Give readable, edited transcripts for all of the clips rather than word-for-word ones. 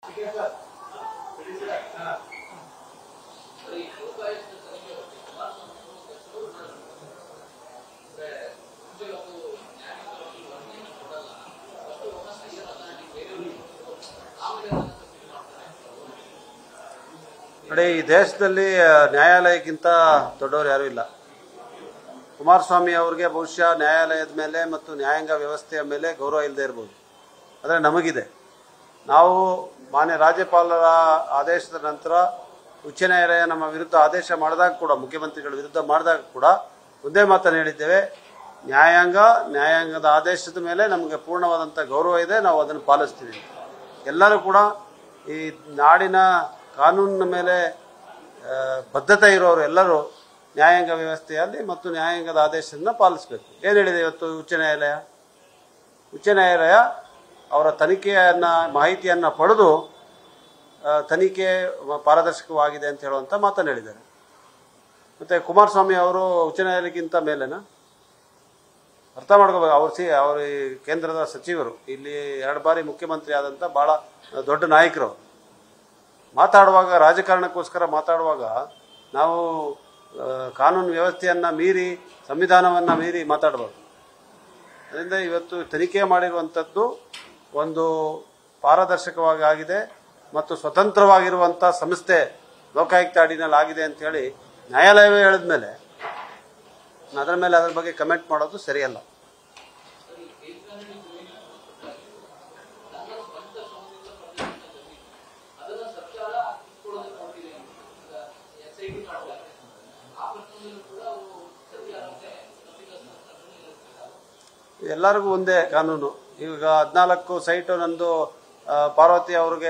ನೋಡಿ, ಈ ದೇಶದಲ್ಲಿ ನ್ಯಾಯಾಲಯಕ್ಕಿಂತ ದೊಡ್ಡವರು ಯಾರೂ ಇಲ್ಲ. ಕುಮಾರಸ್ವಾಮಿ ಅವರಿಗೆ ಬಹುಶಃ ನ್ಯಾಯಾಲಯದ ಮೇಲೆ ಮತ್ತು ನ್ಯಾಯಾಂಗ ವ್ಯವಸ್ಥೆಯ ಮೇಲೆ ಗೌರವ ಇಲ್ಲದೆ ಇರಬಹುದು, ಆದರೆ ನಮಗಿದೆ. ನಾವು ಮಾನ್ಯ ರಾಜ್ಯಪಾಲರ ಆದೇಶದ ನಂತರ ಉಚ್ಚ ನ್ಯಾಯಾಲಯ ನಮ್ಮ ವಿರುದ್ಧ ಆದೇಶ ಮಾಡಿದಾಗ ಕೂಡ, ಮುಖ್ಯಮಂತ್ರಿಗಳ ವಿರುದ್ಧ ಮಾಡಿದಾಗ ಕೂಡ ಒಂದೇ ಮಾತನ್ನು ಹೇಳಿದ್ದೇವೆ, ನ್ಯಾಯಾಂಗದ ಆದೇಶದ ಮೇಲೆ ನಮಗೆ ಪೂರ್ಣವಾದಂಥ ಗೌರವ ಇದೆ, ನಾವು ಅದನ್ನು ಪಾಲಿಸ್ತೀವಿ. ಎಲ್ಲರೂ ಕೂಡ ಈ ನಾಡಿನ ಕಾನೂನಿನ ಮೇಲೆ ಬದ್ಧತೆ ಇರೋರು ಎಲ್ಲರೂ ನ್ಯಾಯಾಂಗ ವ್ಯವಸ್ಥೆಯಲ್ಲಿ ಮತ್ತು ನ್ಯಾಯಾಂಗದ ಆದೇಶವನ್ನು ಪಾಲಿಸಬೇಕು. ಏನು ಹೇಳಿದೆ ಇವತ್ತು ಉಚ್ಚ ನ್ಯಾಯಾಲಯ? ಉಚ್ಚ ನ್ಯಾಯಾಲಯ ಅವರ ಮಾಹಿತಿಯನ್ನು ಪಡೆದು ತನಿಖೆ ಪಾರದರ್ಶಕವಾಗಿದೆ ಅಂತ ಹೇಳುವಂಥ ಮಾತನ್ನು ಹೇಳಿದ್ದಾರೆ. ಮತ್ತು ಕುಮಾರಸ್ವಾಮಿ ಅವರು ಉಚ್ಚ ನ್ಯಾಯಾಲಯಕ್ಕಿಂತ ಮೇಲೆನಾ? ಅರ್ಥ ಮಾಡ್ಕೋಬೇಕು. ಅವರು ಕೇಂದ್ರದ ಸಚಿವರು, ಇಲ್ಲಿ 2 ಬಾರಿ ಮುಖ್ಯಮಂತ್ರಿ ಆದಂಥ ಬಹಳ ದೊಡ್ಡ ನಾಯಕರು. ಮಾತಾಡುವಾಗ, ರಾಜಕಾರಣಕ್ಕೋಸ್ಕರ ಮಾತಾಡುವಾಗ ನಾವು ಕಾನೂನು ವ್ಯವಸ್ಥೆಯನ್ನು ಮೀರಿ, ಸಂವಿಧಾನವನ್ನು ಮೀರಿ ಮಾತಾಡಬಾರ್ದು. ಅದರಿಂದ ಇವತ್ತು ತನಿಖೆ ಮಾಡಿರುವಂಥದ್ದು ಒಂದು ಪಾರದರ್ಶಕವಾಗಿ ಆಗಿದೆ ಮತ್ತು ಸ್ವತಂತ್ರವಾಗಿರುವಂಥ ಸಂಸ್ಥೆ ಲೋಕಾಯುಕ್ತ ಅಡಿನಲ್ಲಿ ಆಗಿದೆ ಅಂತ ಹೇಳಿ ನ್ಯಾಯಾಲಯವೇ ಹೇಳಿದ ಮೇಲೆ ಅದರ ಬಗ್ಗೆ ಕಮೆಂಟ್ ಮಾಡೋದು ಸರಿಯಲ್ಲ. ಎಲ್ಲರಿಗೂ ಒಂದೇ ಕಾನೂನು. ಈಗ 14 ಸೈಟು ನಂದು ಪಾರ್ವತಿ ಅವ್ರಿಗೆ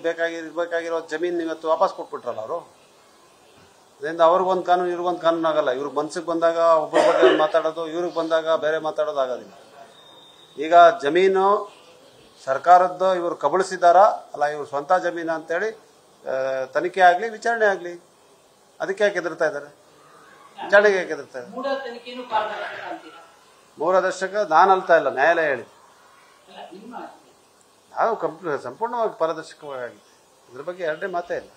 ಬೇಕಾಗಿರೋ ಜಮೀನು ಇವತ್ತು ವಾಪಸ್ ಕೊಟ್ಬಿಟ್ರಲ್ಲ ಅವರು. ಅದರಿಂದ ಅವ್ರಿಗೊಂದು ಕಾನೂನು, ಇವ್ರಿಗೊಂದು ಕಾನೂನು ಆಗಲ್ಲ. ಇವ್ರಿಗೆ ಮನ್ಸಿಗೆ ಬಂದಾಗ ಒಬ್ಬರ ಬಗ್ಗೆ ಮಾತಾಡೋದು, ಇವ್ರಿಗೆ ಬಂದಾಗ ಬೇರೆ ಮಾತಾಡೋದು ಆಗೋದಿಲ್ಲ. ಈಗ ಜಮೀನು ಸರ್ಕಾರದ್ದು ಇವರು ಕಬಳಿಸಿದಾರಾ ಅಲ್ಲ, ಇವ್ರು ಸ್ವಂತ ಜಮೀನು ಅಂತೇಳಿ ತನಿಖೆ ಆಗಲಿ, ವಿಚಾರಣೆ ಆಗಲಿ. ಅದಕ್ಕೆ ಯಾಕೆ ಹೆದರ್ತಾ ಇದ್ದಾರೆ? ವಿಚಾರಣೆಗೆ ಯಾಕೆ ಹೆದರ್ತಾ ಇದ್ದಾರೆ? 3 ದಶಕ ನಾನು ಅಲ್ತಾ ಇಲ್ಲ, ನ್ಯಾಯಾಲಯ ಹೇಳಿ. ನಾವು ಸಂಪೂರ್ಣವಾಗಿ ಪಾರದರ್ಶಕವಾಗಿದೆ, ಇದ್ರ ಬಗ್ಗೆ ಎರಡೇ ಮಾತೇ ಇಲ್ಲ.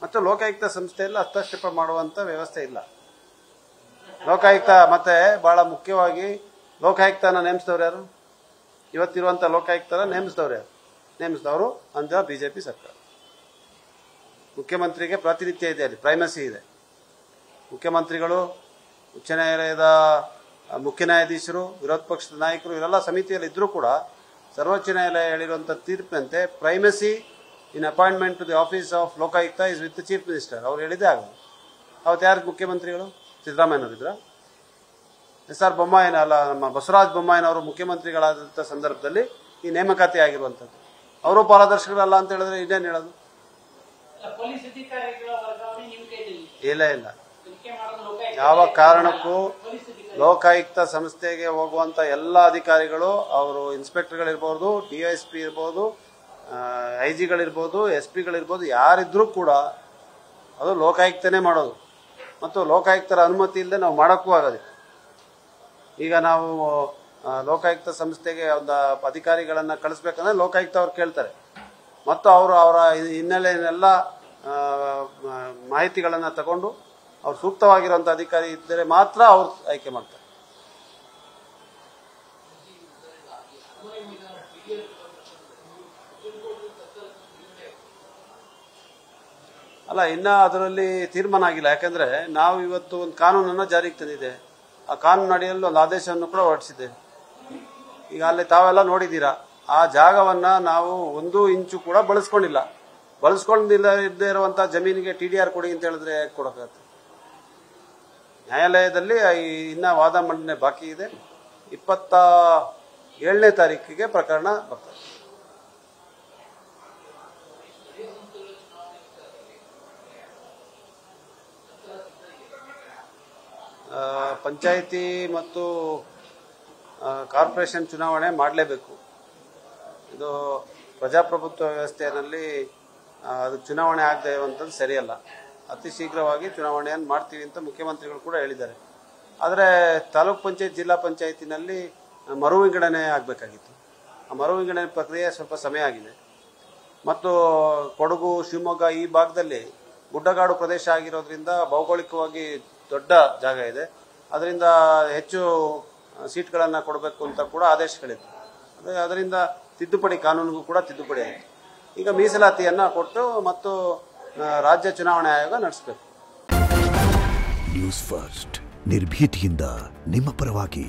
ಮತ್ತು ಲೋಕಾಯುಕ್ತ ಸಂಸ್ಥೆಯಲ್ಲಿ ಹಸ್ತಕ್ಷೇಪ ಮಾಡುವಂತ ವ್ಯವಸ್ಥೆ ಇಲ್ಲ. ಲೋಕಾಯುಕ್ತ ಮತ್ತೆ ಬಹಳ ಮುಖ್ಯವಾಗಿ ಲೋಕಾಯುಕ್ತನ ನೇಮಿಸಿದವರು ಯಾರು? ಇವತ್ತಿರುವಂತ ಲೋಕಾಯುಕ್ತನ ನೇಮಿಸಿದವರು ಅಂತ ಬಿಜೆಪಿ ಸರ್ಕಾರ. ಮುಖ್ಯಮಂತ್ರಿಗೆ ಪ್ರಾತಿನಿಧ್ಯ ಇದೆ, ಅಲ್ಲಿ ಪ್ರೈಮಸಿ ಇದೆ. ಮುಖ್ಯಮಂತ್ರಿಗಳು, ಉಚ್ಚ ನ್ಯಾಯಾಲಯದ ಮುಖ್ಯ ನ್ಯಾಯಾಧೀಶರು, ವಿರೋಧ ಪಕ್ಷದ ನಾಯಕರು ಇವರೆಲ್ಲ ಸಮಿತಿಯಲ್ಲಿ ಇದ್ರೂ ಕೂಡ ಸರ್ವೋಚ್ಚ ನ್ಯಾಯಾಲಯ ಹೇಳಿರುವಂತಹ ತೀರ್ಪಿನಂತೆ primacy in appointment to the office of Lokayukta is with chief minister. ಅವ್ರು ಹೇಳಿದ್ದೇ ಆಗೋದು. ಅವತ್ತು ಯಾರು ಮುಖ್ಯಮಂತ್ರಿಗಳು? ಸಿದ್ದರಾಮಯ್ಯನವರಿದ್ರ? SR ಬೊಮ್ಮಾಯಿನ ಅಲ್ಲ, ನಮ್ಮ ಬಸವರಾಜ ಬೊಮ್ಮಾಯಿನವರು ಮುಖ್ಯಮಂತ್ರಿಗಳಾದಂಥ ಸಂದರ್ಭದಲ್ಲಿ ಈ ನೇಮಕಾತಿ ಆಗಿರುವಂಥದ್ದು. ಅವರು ಪಾರದರ್ಶಕರಲ್ಲ ಅಂತ ಹೇಳಿದ್ರೆ ಇನ್ನೇನು ಹೇಳೋದು? ಇಲ್ಲ ಇಲ್ಲ, ಯಾವ ಕಾರಣಕ್ಕೂ ಲೋಕಾಯುಕ್ತ ಸಂಸ್ಥೆಗೆ ಹೋಗುವಂತ ಎಲ್ಲ ಅಧಿಕಾರಿಗಳು, ಅವರು ಇನ್ಸ್ಪೆಕ್ಟರ್ಗಳಿರ್ಬೋದು, DSP ಇರ್ಬೋದು, IG ಗಳಿರ್ಬೋದು, SP ಗಳಿರ್ಬೋದು, ಯಾರಿದ್ರೂ ಕೂಡ ಅದು ಲೋಕಾಯುಕ್ತನೇ ಮಾಡೋದು. ಮತ್ತು ಲೋಕಾಯುಕ್ತರ ಅನುಮತಿ ಇಲ್ಲದೆ ನಾವು ಮಾಡೋಕ್ಕೂ ಆಗೋದಿಲ್ಲ. ಈಗ ನಾವು ಲೋಕಾಯುಕ್ತ ಸಂಸ್ಥೆಗೆ ಒಂದು ಅಧಿಕಾರಿಗಳನ್ನ ಕಳಿಸ್ಬೇಕಂದ್ರೆ ಲೋಕಾಯುಕ್ತ ಅವ್ರು ಕೇಳ್ತಾರೆ, ಮತ್ತು ಅವರು ಅವರ ಹಿನ್ನೆಲೆಯನ್ನೆಲ್ಲ ಮಾಹಿತಿಗಳನ್ನ ತಗೊಂಡು ಅವ್ರು ಸೂಕ್ತವಾಗಿರುವಂತ ಅಧಿಕಾರಿ ಇದ್ದರೆ ಮಾತ್ರ ಅವ್ರು ಆಯ್ಕೆ ಮಾಡ್ತಾರೆ. ಅಲ್ಲ, ಇನ್ನ ಅದರಲ್ಲಿ ತೀರ್ಮಾನ ಆಗಿಲ್ಲ. ಯಾಕಂದ್ರೆ ನಾವು ಇವತ್ತು ಒಂದು ಕಾನೂನನ್ನ ಜಾರಿಗೆ ತಂದಿದೆ. ಆ ಕಾನೂನು ಅಡಿಯಲ್ಲಿ ಒಂದು ಆದೇಶವನ್ನು ಕೂಡ ಹೊರಡಿಸಿದೆ. ಈಗ ಅಲ್ಲಿ ತಾವೆಲ್ಲ ನೋಡಿದ್ದೀರಾ, ಆ ಜಾಗವನ್ನ ನಾವು 1 ಇಂಚು ಕೂಡ ಬಳಸ್ಕೊಂಡಿಲ್ಲದೆ ಇರುವಂತಹ ಜಮೀನಿಗೆ TDR ಕೊಡಿ ಅಂತ ಹೇಳಿದ್ರೆ ಹೇಗೆ ಕೊಡೋಕ್ಕಾಗತ್ತೆ? ನ್ಯಾಯಾಲಯದಲ್ಲಿ ಇನ್ನ ವಾದ ಮಂಡನೆ ಬಾಕಿ ಇದೆ. 27ನೇ ತಾರೀಕಿಗೆ ಪ್ರಕರಣ ಬರ್ತದೆ. ಪಂಚಾಯಿತಿ ಮತ್ತು ಕಾರ್ಪೊರೇಷನ್ ಚುನಾವಣೆ ಮಾಡಲೇಬೇಕು. ಇದು ಪ್ರಜಾಪ್ರಭುತ್ವ ವ್ಯವಸ್ಥೆಯಲ್ಲಿ ಅದು ಚುನಾವಣೆ ಆಗದೆ ಇರುವಂಥದ್ದು ಸರಿಯಲ್ಲ. ಅತಿ ಶೀಘ್ರವಾಗಿ ಚುನಾವಣೆಯನ್ನು ಮಾಡ್ತೀವಿ ಅಂತ ಮುಖ್ಯಮಂತ್ರಿಗಳು ಕೂಡ ಹೇಳಿದ್ದಾರೆ. ಆದರೆ ತಾಲೂಕ್ ಪಂಚಾಯತ್, ಜಿಲ್ಲಾ ಪಂಚಾಯತಿನಲ್ಲಿ ಮರು ವಿಂಗಡಣೆ ಆಗಬೇಕಾಗಿತ್ತು. ಆ ಮರು ವಿಂಗಡಣೆ ಪ್ರಕ್ರಿಯೆ ಸ್ವಲ್ಪ ಸಮಯ ಆಗಿದೆ. ಮತ್ತು ಕೊಡಗು ಶಿವಮೊಗ್ಗ ಈ ಭಾಗದಲ್ಲಿ ಗುಡ್ಡಗಾಡು ಪ್ರದೇಶ ಆಗಿರೋದ್ರಿಂದ ಭೌಗೋಳಿಕವಾಗಿ ದೊಡ್ಡ ಜಾಗ ಇದೆ. ಅದರಿಂದ ಹೆಚ್ಚು ಸೀಟ್ಗಳನ್ನು ಕೊಡಬೇಕು ಅಂತ ಕೂಡ ಆದೇಶಗಳಿದೆ. ಅದರಿಂದ ತಿದ್ದುಪಡಿ ಕಾನೂನಿಗೂ ಕೂಡ ತಿದ್ದುಪಡಿ ಆಯಿತು. ಈಗ ಮೀಸಲಾತಿಯನ್ನು ಕೊಟ್ಟು ಮತ್ತು ರಾಜ್ಯ ಚುನಾವಣಾ ಆಯೋಗ ನಡೆಸಬೇಕು. ನ್ಯೂಸ್ ಫಸ್ಟ್ ನಿರ್ಭೀತಿಯಿಂದ ನಿಮ್ಮ ಪರವಾಗಿ.